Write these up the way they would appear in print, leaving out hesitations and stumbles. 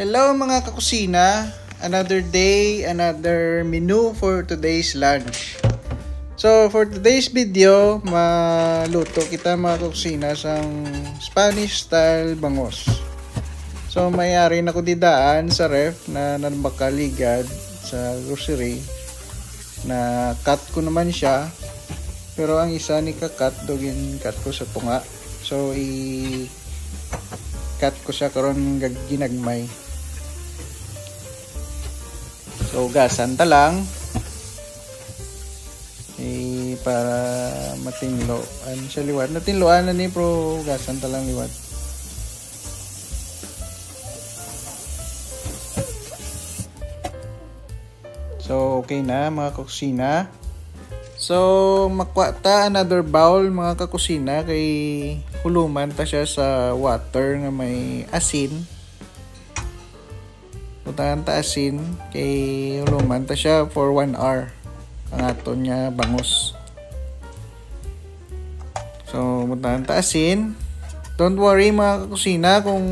Hello mga kakusina, another day, another menu for today's lunch. So for today's video, maluto kita mga kakusina sang Spanish style bangos. So mayari na ko didaan sa ref na nabakaligad sa grocery na cut ko naman siya. Pero ang isa ni kakat dogin cut ko sa tunga. So cut ko siya karon ginagmay. So gasan ta lang para matinlo an siya liwat. Natinloan na ni pro gasan ta lang liwat. So okay na mga kakusina. So makwa ta another bowl mga kakusina kay huluman ta siya sa water nga may asin. Putahan ta asin kay huluman ta siya for 1 hour ang aton nga bangus. So putahan ta asin. Don't worry mga kakusina kung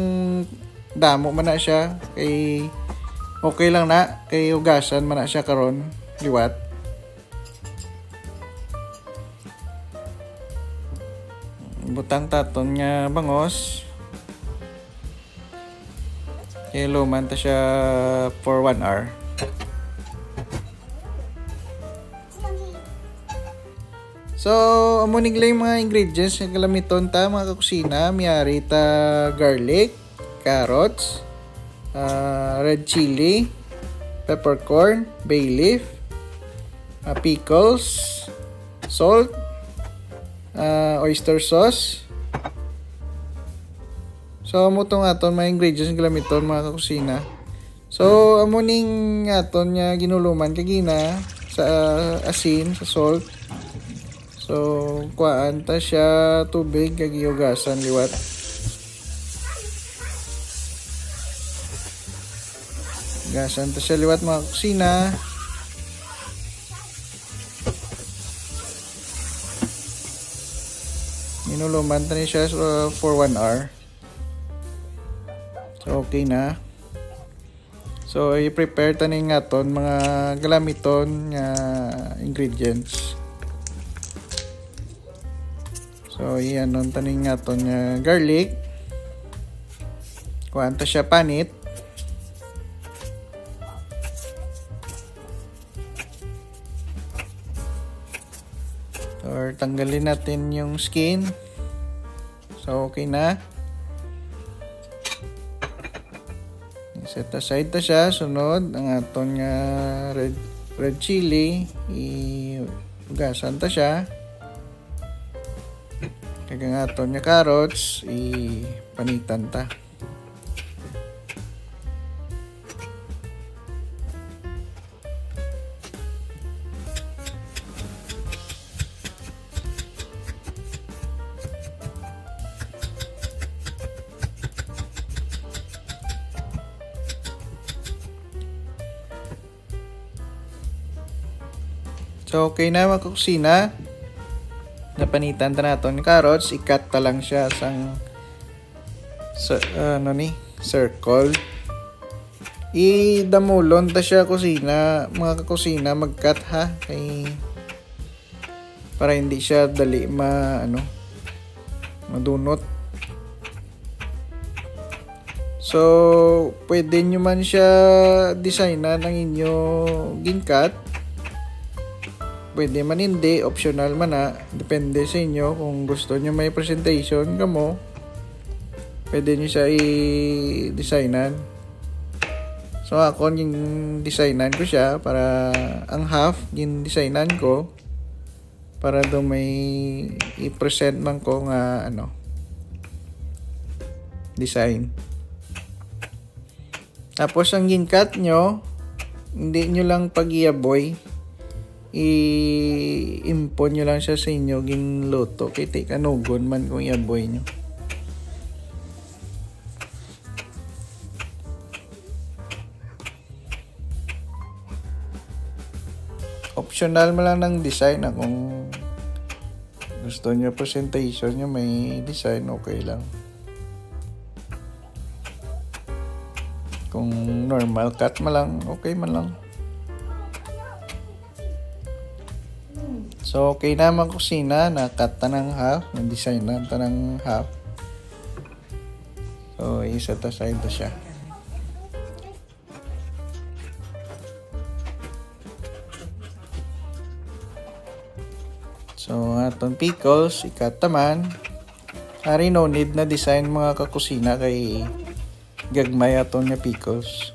damo man na siya kay okay lang na kay hugasan man na siya karon liwat. Butang taton nga bangos. Kaya luman ta siya for 1 hour. So, amuning lang yung mga ingredients na galamiton ta mga kakusina. Miyari ta garlic, carrots, red chili, peppercorn, bay leaf, pickles, salt, oyster sauce. So amo tong aton mga ingredients gamiton mga kakusina. So amo ning aton nga ginuluman kagina sa asin, sa salt. So kuhaan ta siya tubig kag hiugasan liwat. Gasan ta siya liwat mga kakusina. Ginuluman ta ni siya for 1 hour. So okay na. So i-prepare ta ning aton mga galamiton nga ingredients. So ianon ta ning aton nga garlic. Kuhaan ta siya panit. Or tanggalin natin yung skin. So okay na. Set aside ta siya. Sunod ang aton nga red chili, iugasan ta siya. Kag ang aton nga carrots, ipanitan ta. So okay na mga kakusina. Napanitan ta naton carrots, i-cut ta lang siya sang circle. Idamulon ta siya kusina, mga kakusina mag-cut ha kay para hindi siya dali madunot. So pwede nyo man siya designan ang inyo gincut. Pwede man hindi, optional man na. Depende sa inyo kung gusto nyo may presentation kamo. Pwede nyo siya i-designan. So ako yung designan ko siya para ang half yung designan ko para do may i-present man ko nga design. Tapos ang gincut nyo, hindi nyo lang pag-iaboy. I-impon nyo lang siya sa inyo ginluto kay kanugon man kung i-aboy nyo. Optional mo lang ng design kung gusto nyo presentation nyo may design, okay lang. Kung normal cut man lang, okay man lang. So, okay na mga kusina, na-cut ta ng half, na-design na ta ng half. So, isa ta side na siya. So, atong pickles, ikat taman. Ari no need na design mga kakusina kay gagmay aton nga pickles.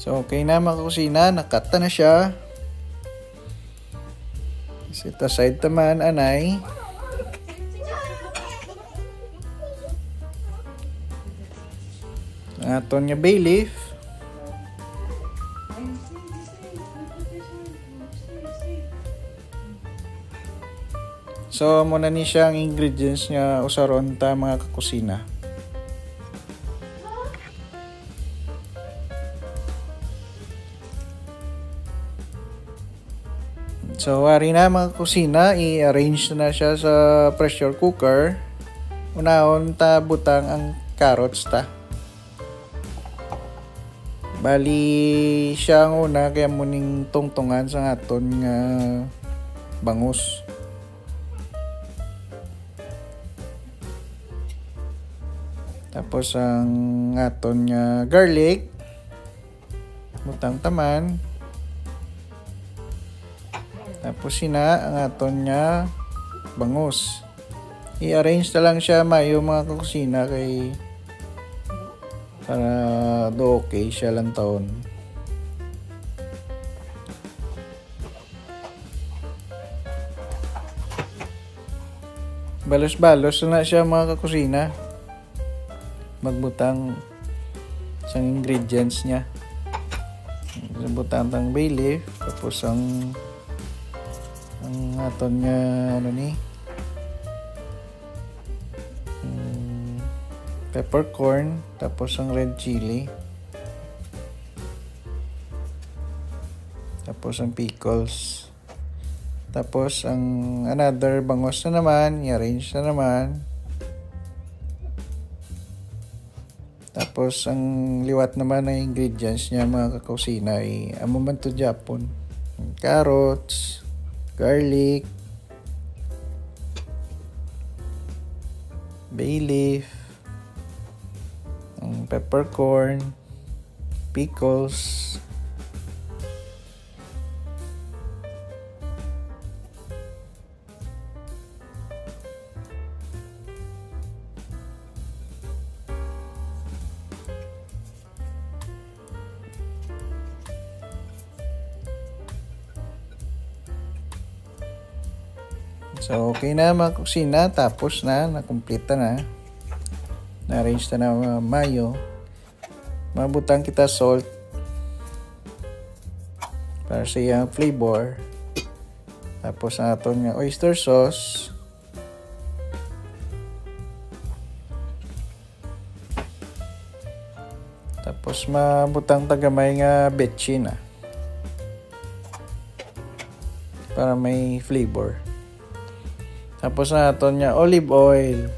So, okay na mga kusina, nakata na siya. Set aside taman, anay. Aton nga bay leaf. So, muna ni siya ang ingredients nga usaron ta mga kakusina. So, wari na mga kusina, i-arrange na siya sa pressure cooker. Unahon ta butang ang carrots ta. Bali siya ang una kaya muning tungtungan sa aton nga bangus. Tapos ang aton nga garlic. Butang taman. Tapos sina ang aton nga bangus. I-arrange na lang siya mayo mga kakusina kay para do okay siya lang taon. Balos-balos na siya mga kakusina. Magbutang sang ingredients niya. Butang tang bay leaf, tapos ang aton nga ano ni peppercorn, tapos ang red chili, tapos ang pickles, tapos ang another bangos na naman, i-arrange na naman, tapos ang liwat naman ng ingredients niya mga kakusina ay amuman to Japon, carrots, garlic, bay leaf, peppercorn, pickles, so okay na mga kusina, tapos na, nakumpleta na. Na-arrange na na mayo. Mabutang kita salt para sa iyang flavor. Tapos ang aton nga oyster sauce. Tapos mabutang tagamay nga betchin para may flavor. Tapos ang aton nga olive oil.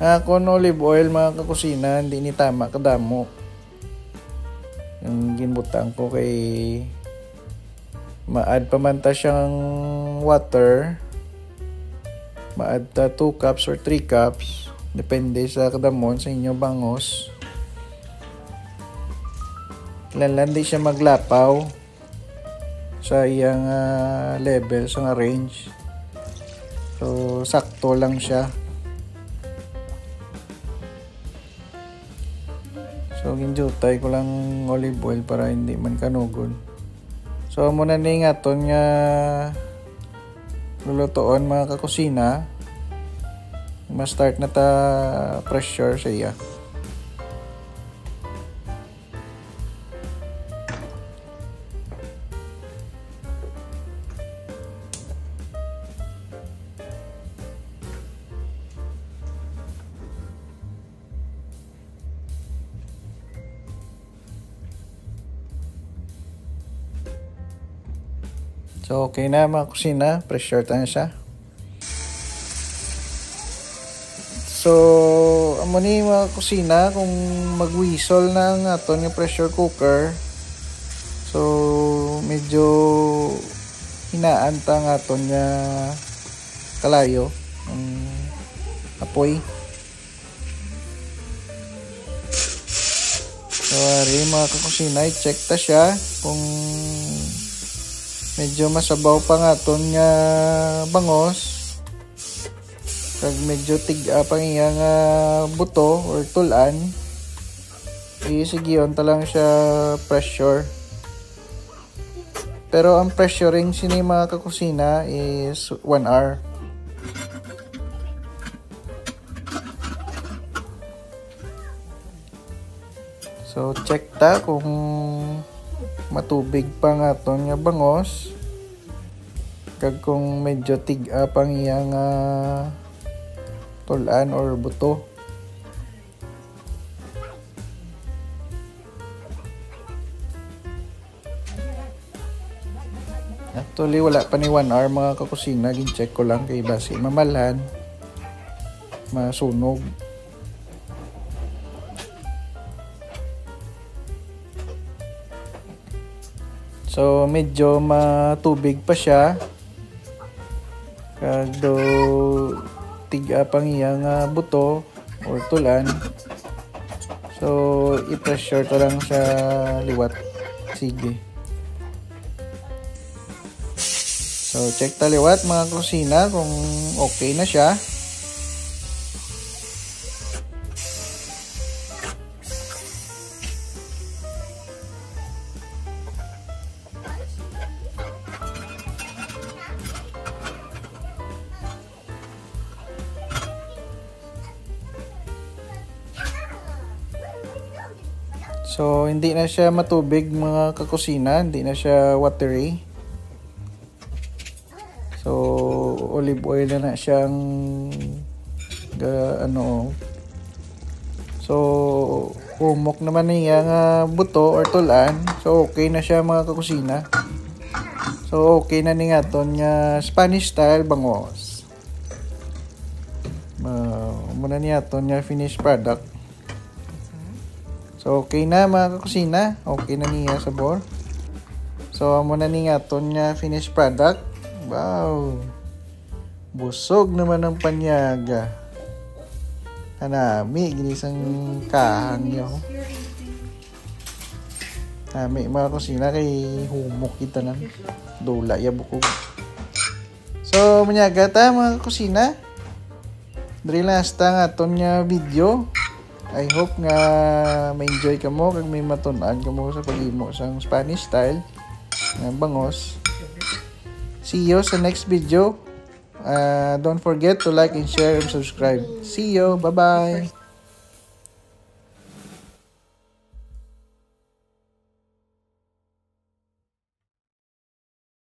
Kung olive oil mga kakusina, hindi ni tama kadamo. Yung ginbutang ko kay ma-add pa man ta siyang water. Ma-add ta 2 cups or 3 cups. Depende sa kadamon sa inyong bangos. Lanlandi siya maglapaw sa iyang level, sa range. So, sakto lang siya. So, ginjutay ko lang olive oil para hindi man kanugon. So, muna na yung aton nga lulutoon mga kakusina. Ma-start na ta pressure sa iya. So okay na mga kusina, pressure tayo siya. So amo ni mga kusina kung mag-whistle na ang aton yung pressure cooker. So medyo hinaan ta ang aton nga kalayo ang apoy. So ari mga kakusina, i-check ta siya kung medyo masabaw pa nga aton nga bangos. Kag medyo tig-a pang iyang buto or tulan, isigiyon ta lang siya pressure. Pero ang pressuring sini mga kakusina is 1 hour. So check ta kung matubig pa nga aton nga bangos. Kag kung medyo tig-a pang iyang tulan or buto. Actually wala pa ni 1 hour mga kakusina, gin-check ko lang kay basi mamalhan, masunog. So medyo matubig pa siya. Kag do tiga pang iyang buto or tulan. So i-pressure to lang sa liwat. Sige. So check ta liwat mga kusina kung okay na siya. So hindi na siya matubig mga kakusina, hindi na siya watery. So olive oil na siyang So umok naman niya buto or tulan. So okay na siya mga kakusina. So okay na ni nga ton nga Spanish style bangos. Muna niya ton nga finished product. So okay na mga kakusina, okay na niya sabor. So amo na ni nga ton nga finished product. Wow. Busog naman ang panyaga. Hanami ginisang kahang yo. Hanami mga kakusina kay humok kita nang dula ya bukog. So manyaga ta mga kakusina. Diri last nga ton nga video. I hope nga ma-enjoy ka mo kag may matun-an ka mo sa paghimo sang Spanish style nga bangos. See you sa next video. Don't forget to like and share and subscribe. See you. Bye-bye.